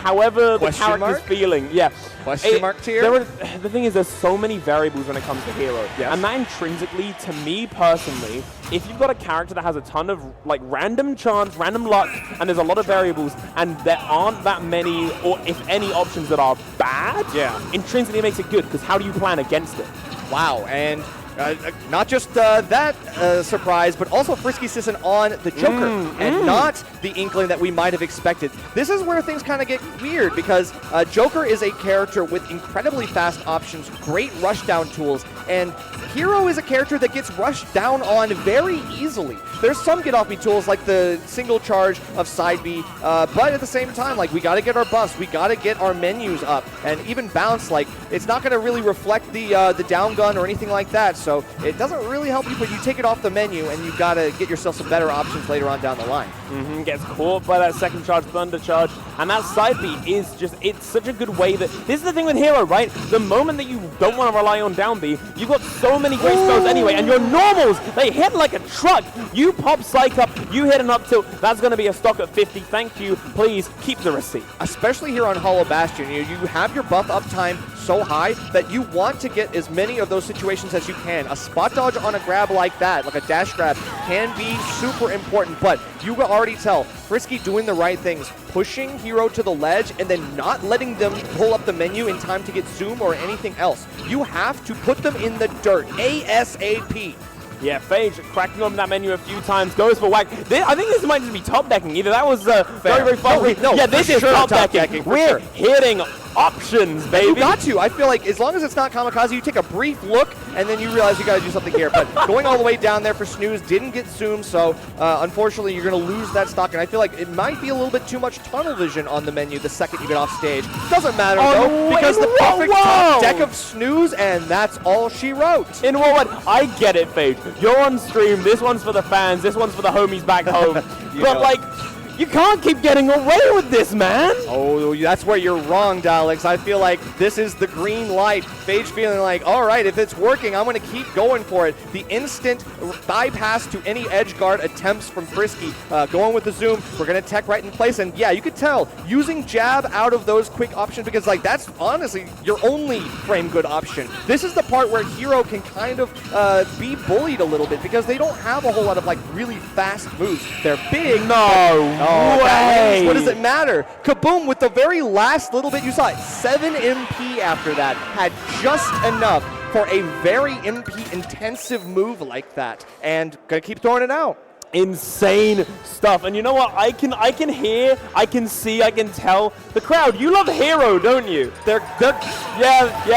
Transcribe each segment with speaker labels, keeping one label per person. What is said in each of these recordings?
Speaker 1: however the character's feeling. Yeah.
Speaker 2: Question mark tier?
Speaker 1: The thing is, there's so many variables when it comes to hero.
Speaker 2: Yes.
Speaker 1: And that intrinsically, to me personally, if you've got a character that has a ton of like random chance, random luck, and there's a lot of variables, and there aren't that many, or if any, options that are bad, intrinsically it makes it good, because how do you plan against it?
Speaker 2: Wow, and not just that surprise, but also FriskyCissin on the Joker, and not the Inkling that we might have expected. This is where things kind of get weird, because Joker is a character with incredibly fast options, great rushdown tools, and Hero is a character that gets rushed down on very easily. There's some get-off-me tools, like the single charge of side B, but at the same time, like, we got to get our buffs, we got to get our menus up, and even bounce, like, it's not going to really reflect the down gun or anything like that, so it doesn't really help you, but you take it off the menu, and you got to get yourself some better options later on down the line.
Speaker 1: Gets caught by that second charge, Thunder Charge, and that side B is just, it's such a good way that, this is the thing with Hero, right? The moment that you don't want to rely on down B, you've got so many great spells anyway, and your normals, they hit like a truck. You pop Psych up, you hit an up tilt, that's going to be a stock at 50. Thank you, please keep the receipt.
Speaker 2: Especially here on Hollow Bastion, you have your buff uptime so high that you want to get as many of those situations as you can. A spot dodge on a grab like that, like a dash grab, can be super important, but you can already tell Frisky doing the right things, pushing Hero to the ledge and then not letting them pull up the menu in time to get zoom or anything else. You have to put them in the dirt ASAP.
Speaker 1: Yeah, Phage cracking on that menu a few times, goes for whack. I think this might just be top decking. Either that was very, very fun. Yeah, this is top decking. We're hitting options, baby.
Speaker 2: You got to. I feel like as long as it's not kamikaze, you take a brief look and then you realize you got to do something here. But going all the way down there for snooze didn't get zoomed, so unfortunately you're going to lose that stock. And I feel like it might be a little bit too much tunnel vision on the menu the second you get off stage. Doesn't matter though, because the perfect top deck of snooze, and that's all she wrote.
Speaker 1: In what? I get it, Phage. You're on stream. This one's for the fans. This one's for the homies back home. But like, you can't keep getting away with this, man.
Speaker 2: Oh, that's where you're wrong, Daleks. I feel like this is the green light. Phage feeling like, all right, if it's working, I'm going to keep going for it. The instant bypass to any edge guard attempts from Frisky. Going with the zoom, we're going to tech right in place. And yeah, you could tell, using jab out of those quick options, because like that's honestly your only frame good option. This is the part where Hero can kind of be bullied a little bit, because they don't have a whole lot of like really fast moves. They're big.
Speaker 1: No way.
Speaker 2: What does it matter? Kaboom, with the very last little bit you saw it. 7 MP after that. Had just enough for a very MP intensive move like that. And gonna keep throwing it out.
Speaker 1: Insane stuff. And you know what? I can hear, I can see, I can tell the crowd. You love Hero, don't you? Yeah,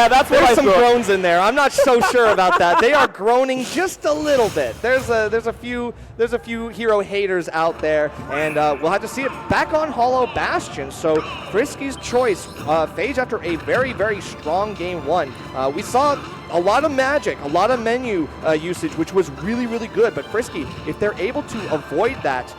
Speaker 1: that's what I thought.
Speaker 2: There's some groans in there. I'm not so sure about that. They are groaning just a little bit. There's a few Hero haters out there, and we'll have to see it back on Hollow Bastion. So Frisky's choice, Phage after a very, very strong game one. We saw a lot of magic, a lot of menu usage, which was really, really good. But Frisky, if they're able to avoid that,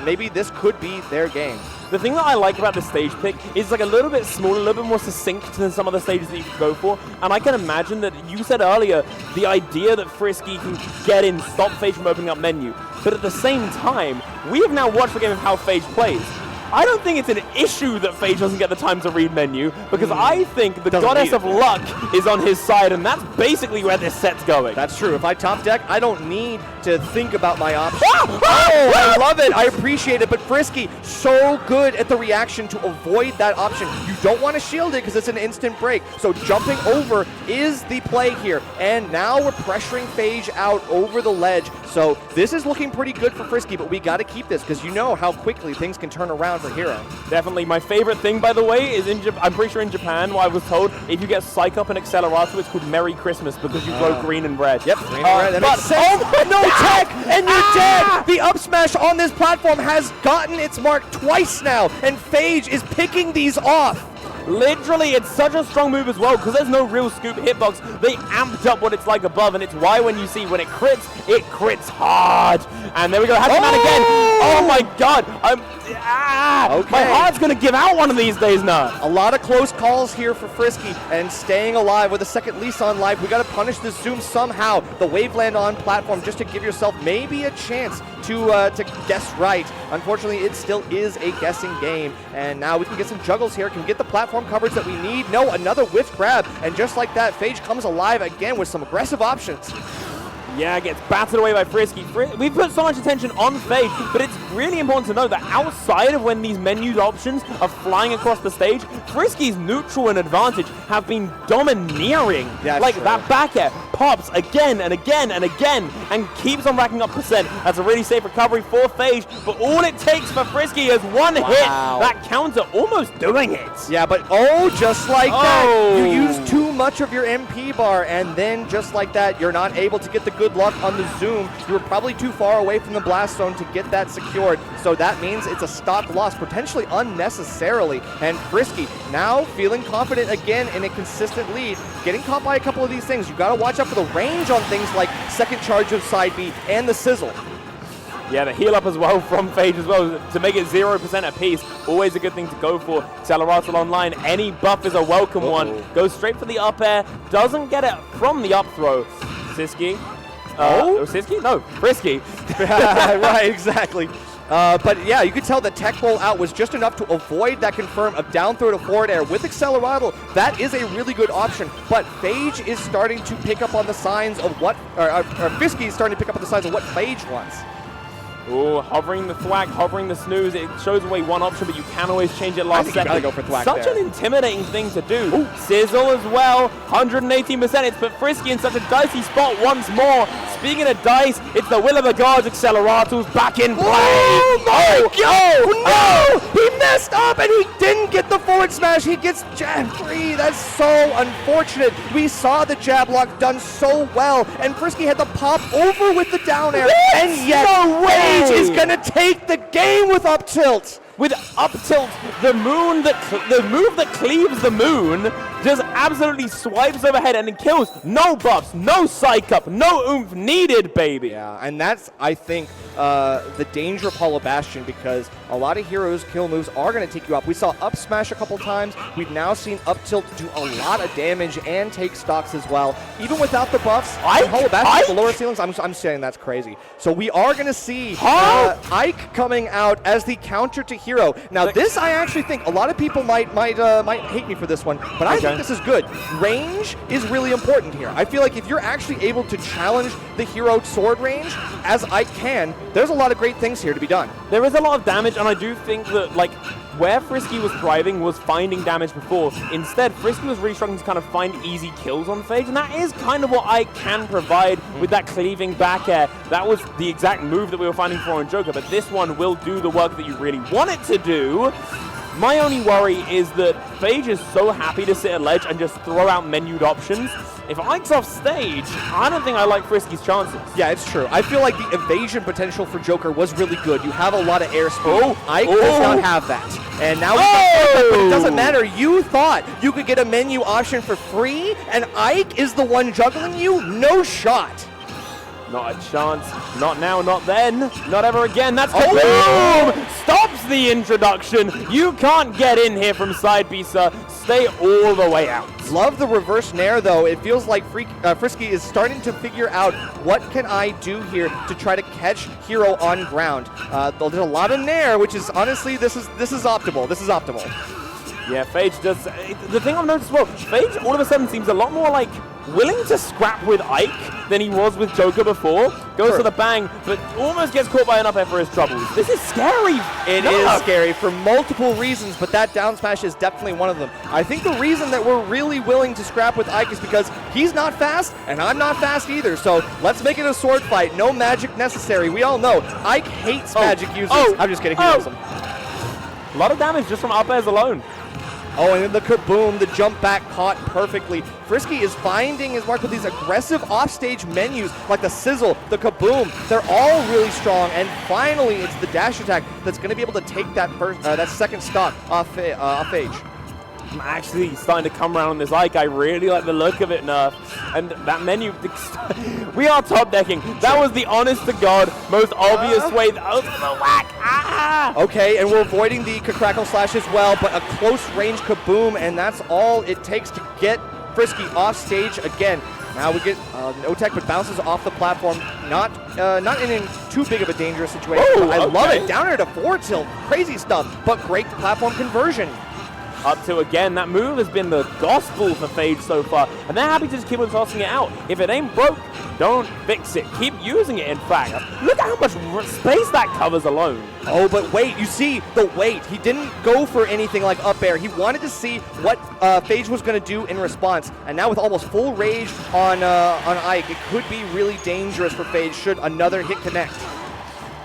Speaker 2: maybe this could be their game.
Speaker 1: The thing that I like about the stage pick is like a little bit smaller, a little bit more succinct than some of the stages that you could go for. And I can imagine that you said earlier, the idea that Frisky can get in, stop Phage from opening up menu. But at the same time, we have now watched the game of how Phage plays. I don't think it's an issue that Phage doesn't get the time to read menu, because I think the goddess of luck is on his side, and that's basically where this set's going.
Speaker 2: That's true. If I top deck, I don't need to think about my options. I love it. I appreciate it. But Frisky, so good at the reaction to avoid that option. You don't want to shield it because it's an instant break. So jumping over is the play here. And now we're pressuring Phage out over the ledge. So this is looking pretty good for Frisky, but we got to keep this, because you know how quickly things can turn around for Hero.
Speaker 1: Definitely. My favorite thing, by the way, is I'm pretty sure in Japan, I was told, if you get Psych Up and Accelerator, it's called Merry Christmas, because you glow green and red.
Speaker 2: Yep, green and red. That makes sense. No tech, and you're dead! The up smash on this platform has gotten its mark twice now, and Phage is picking these off.
Speaker 1: Literally, it's such a strong move as well, because there's no real scoop hitbox. They amped up what it's like above, and it's why when you see when it crits hard. And there we go, Hatchet Man again. Oh my god.
Speaker 2: Okay.
Speaker 1: My heart's going to give out one of these days now.
Speaker 2: A lot of close calls here for Frisky, and staying alive with a second lease on life. We got to punish this Zoom somehow. The Waveland on platform just to give yourself maybe a chance to guess right. Unfortunately, it still is a guessing game, and now we can get some juggles here. Can we get the platform coverage that we need? No, another whiff grab, and just like that, Phage comes alive again with some aggressive options.
Speaker 1: Yeah, gets battered away by Frisky. We've put so much attention on Phage, but it's really important to know that outside of when these menu options are flying across the stage, Frisky's neutral and advantage have been domineering. Like that back air pops again and again and again and keeps on racking up percent. That's a really safe recovery for Phage, but all it takes for Frisky is one hit. That counter almost doing it.
Speaker 2: Yeah, but just like that, you use too much of your MP bar, and then just like that, you're not able to get the good luck on the Zoom. You were probably too far away from the blast zone to get that secured, so that means it's a stock loss, potentially unnecessarily, and Frisky now feeling confident again in a consistent lead, getting caught by a couple of these things. You got to watch out for the range on things like second charge of side B and the sizzle.
Speaker 1: Yeah, the heal up as well from Phage as well to make it 0% apiece. Always a good thing to go for. Accelerator online, any buff is a welcome one. Goes straight for the up air, doesn't get it from the up throw. Sisky. Sisky? No, Frisky.
Speaker 2: Right, exactly. But yeah, you could tell the tech roll out was just enough to avoid that confirm of down throw to forward air with Accelerator. That is a really good option, but Phage is starting to pick up on the signs of what, Frisky is starting to pick up on the signs of what Phage wants.
Speaker 1: Oh, hovering the thwack, hovering the snooze. It shows away one option, but you can always change it last second.
Speaker 2: You gotta go for thwack.
Speaker 1: Such an intimidating thing to do. Sizzle as well, 118%. It's put Frisky in such a dicey spot once more. Speaking of dice, it's the will of the gods. Accelerators back in play.
Speaker 2: Oh my God! No! He messed up and he didn't get the forward smash. He gets jab free. That's so unfortunate. We saw the jab lock done so well, and Frisky had to pop over with the down air, and yet Phage is gonna take the game with up tilt.
Speaker 1: With up tilt, the move that cleaves the moon just absolutely swipes overhead and it kills. No buffs, no psych up, no oomph needed, baby.
Speaker 2: Yeah, and that's, I think, the danger of Hollow Bastion, because a lot of heroes' kill moves are going to take you up. We saw up smash a couple times. We've now seen up tilt do a lot of damage and take stocks as well. Even without the buffs, Hollow Bastion, the lower ceilings, I'm saying that's crazy. So we are going to see Ike coming out as the counter to hero. Now this, I actually think a lot of people might hate me for this one, but I think this is good. Range is really important here. I feel like if you're actually able to challenge the hero sword range, as Ike can, there's a lot of great things here to be done.
Speaker 1: There is a lot of damage, and I do think that, like, where Frisky was thriving was finding damage before. Instead, Frisky was really struggling to kind of find easy kills on Phage, and that is kind of what I can provide with that cleaving back air. That was the exact move that we were finding for on Joker, but this one will do the work that you really want it to do. My only worry is that Phage is so happy to sit at ledge and just throw out menued options. If Ike's off stage, I don't think I like Frisky's chances.
Speaker 2: Yeah, it's true. I feel like the evasion potential for Joker was really good. You have a lot of airspeed. Ike does not have that. And now but it doesn't matter. You thought you could get a menu option for free, and Ike is the one juggling you? No shot.
Speaker 1: Not a chance. Not now, not then. Not ever again. That's boom! Stops the introduction. You can't get in here from side B, sir. Stay all the way out.
Speaker 2: Love the reverse nair, though. It feels like Frisky is starting to figure out what can I do here to try to catch hero on ground. There's a lot of nair, which is honestly, this is optimal. This is optimal.
Speaker 1: Yeah, Phage does. The thing I've noticed as well, Phage all of a sudden seems a lot more like willing to scrap with Ike than he was with Joker before. Goes for the bang, but almost gets caught by an up air for his troubles. This is scary.
Speaker 2: It is scary for multiple reasons, but that down smash is definitely one of them. I think the reason that we're really willing to scrap with Ike is because he's not fast, and I'm not fast either. So let's make it a sword fight. No magic necessary. We all know Ike hates magic users. I'm just kidding. He loves them.
Speaker 1: A lot of damage just from up airs alone.
Speaker 2: Oh, and then the kaboom, the jump back caught perfectly. Frisky is finding his mark with these aggressive offstage menus like the sizzle, the kaboom. They're all really strong, and finally it's the dash attack that's going to be able to take that first, that second stock off Phage.
Speaker 1: I'm actually starting to come around on this Ike. I really like the look of it, Nerf. And that menu, we are top decking. That was the honest to God, most obvious way. Oh, the whack! Ah!
Speaker 2: Okay, and we're avoiding the Crackle Slash as well, but a close range kaboom, and that's all it takes to get Frisky off stage again. Now we get no tech, but bounces off the platform. Not in too big of a dangerous situation.
Speaker 1: Ooh,
Speaker 2: I love
Speaker 1: okay.
Speaker 2: it. Down air to forward tilt. Crazy stuff, but great platform conversion.
Speaker 1: Up to again, that move has been the gospel for Phage so far, and they're happy to just keep on tossing it out. If it ain't broke, don't fix it. Keep using it, in fact. Look at how much space that covers alone.
Speaker 2: Oh, but wait, you see the weight. He didn't go for anything like up air. He wanted to see what Phage was going to do in response, and now with almost full rage on Ike, it could be really dangerous for Phage should another hit connect.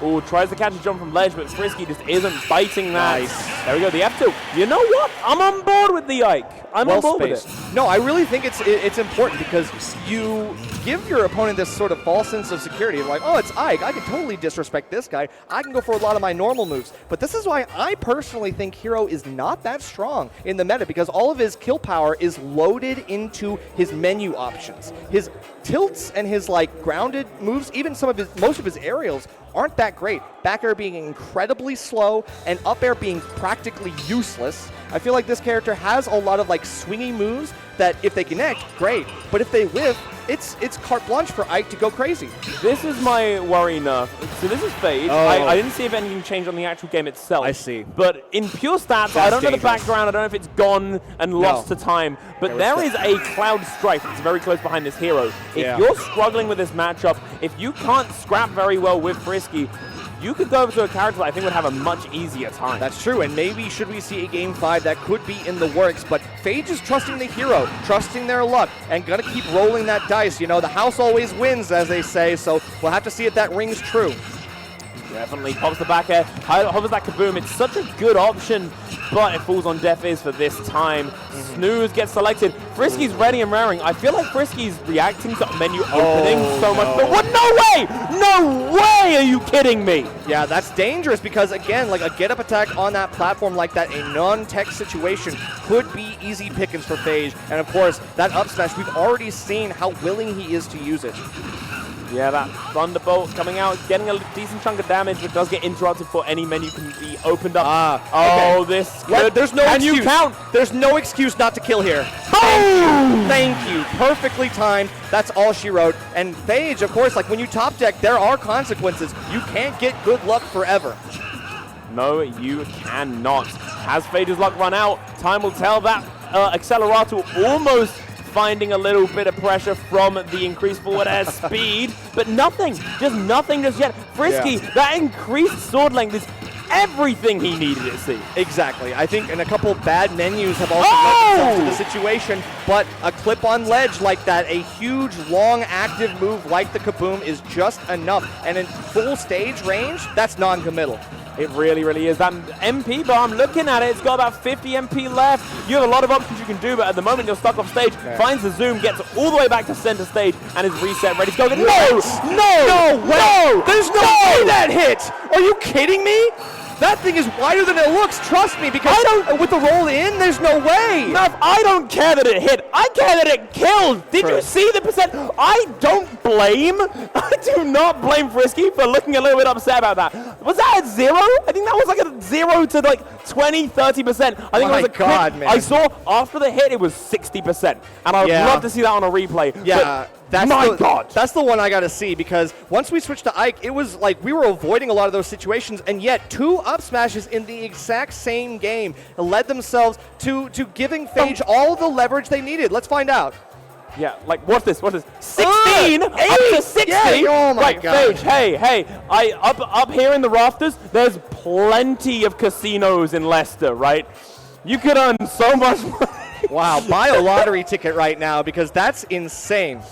Speaker 1: Ooh, tries to catch a jump from ledge, but Frisky just isn't biting that.
Speaker 2: Nice.
Speaker 1: There we go, the F2. You know what? I'm on board with the Ike. I'm on board with it.
Speaker 2: No, I really think it's important because you give your opponent this sort of false sense of security. Like, oh, it's Ike. I can totally disrespect this guy. I can go for a lot of my normal moves. But this is why I personally think Hero is not that strong in the meta, because all of his kill power is loaded into his menu options. His tilts and his like grounded moves, even most of his aerials aren't that great. Back air being incredibly slow and up air being practically useless. I feel like this character has a lot of like swingy moves that if they connect, great. But if they whiff, it's carte blanche for Ike to go crazy.
Speaker 1: This is my worry, Nerf. So this is Phage.
Speaker 2: Oh.
Speaker 1: I didn't see if anything changed on the actual game itself.
Speaker 2: I see.
Speaker 1: But in pure stats, I don't know the background. I don't know if it's gone and lost to time. But there is a Cloud Strife that's very close behind this hero. If you're struggling with this matchup, if you can't scrap very well with Frisky, you could go over to a character that I think would have a much easier time.
Speaker 2: That's true, and maybe should we see a Game 5 that could be in the works, but Phage is trusting the hero, trusting their luck, and gonna keep rolling that dice. You know, the house always wins, as they say, so we'll have to see if that rings true.
Speaker 1: Definitely pops the back air, hovers that kaboom. It's such a good option, but it falls on deaf ears for this time. Snooze gets selected. Frisky's ready and raring. I feel like Frisky's reacting to menu opening so much. But what? No way! No way! Are you kidding me?
Speaker 2: Yeah, that's dangerous because, again, like a get-up attack on that platform like that, a non-tech situation could be easy pickings for Phage. And, of course, that up smash, we've already seen how willing he is to use it.
Speaker 1: Yeah, that Thunderbolt coming out, getting a decent chunk of damage, but does get interrupted before any menu can be opened up. Oh, this could...
Speaker 2: There's no excuse. You count? There's no excuse not to kill here.
Speaker 1: Boom!
Speaker 2: Thank you. Perfectly timed. That's all she wrote. And Phage, of course, like when you top deck, there are consequences. You can't get good luck forever.
Speaker 1: No, you cannot. Has Phage's luck run out? Time will tell. That Accelerator almost finding a little bit of pressure from the increased forward air speed, but nothing just yet. Frisky, that increased sword length is everything he needed to see.
Speaker 2: Exactly. I think and a couple bad menus have also led themselves to the situation, but a clip on ledge like that, a huge, long, active move like the kaboom is just enough. And in full stage range, that's non-committal.
Speaker 1: It really, really is. That MP bar, I'm looking at it, it's got about 50 MP left. You have a lot of options you can do, but at the moment you're stuck off stage. Finds the zoom, gets all the way back to center stage, and is reset, ready to go. No way! There's no way
Speaker 2: that hit! Are you kidding me? That thing is wider than it looks, trust me, because with the roll in, there's no way.
Speaker 1: Enough. I don't care that it hit. I care that it killed. Did you see the percent? I do not blame Frisky for looking a little bit upset about that. Was that at 0? I think that was like a 0 to like 20, 30%. I think it was a
Speaker 2: God, man.
Speaker 1: I saw after the hit, it was 60%. And I would love to see that on a replay.
Speaker 2: Yeah. That's the one I got to see, because once we switched to Ike, it was like we were avoiding a lot of those situations, and yet 2 up smashes in the exact same game led themselves to giving Phage all the leverage they needed. Let's find out.
Speaker 1: Yeah, like, what's this? 16? Up to 60?
Speaker 2: Yeah, oh my God.
Speaker 1: Phage, hey, up here in the rafters, there's plenty of casinos in Leicester, right? You could earn so much money.
Speaker 2: Wow, buy a lottery ticket right now, because that's insane.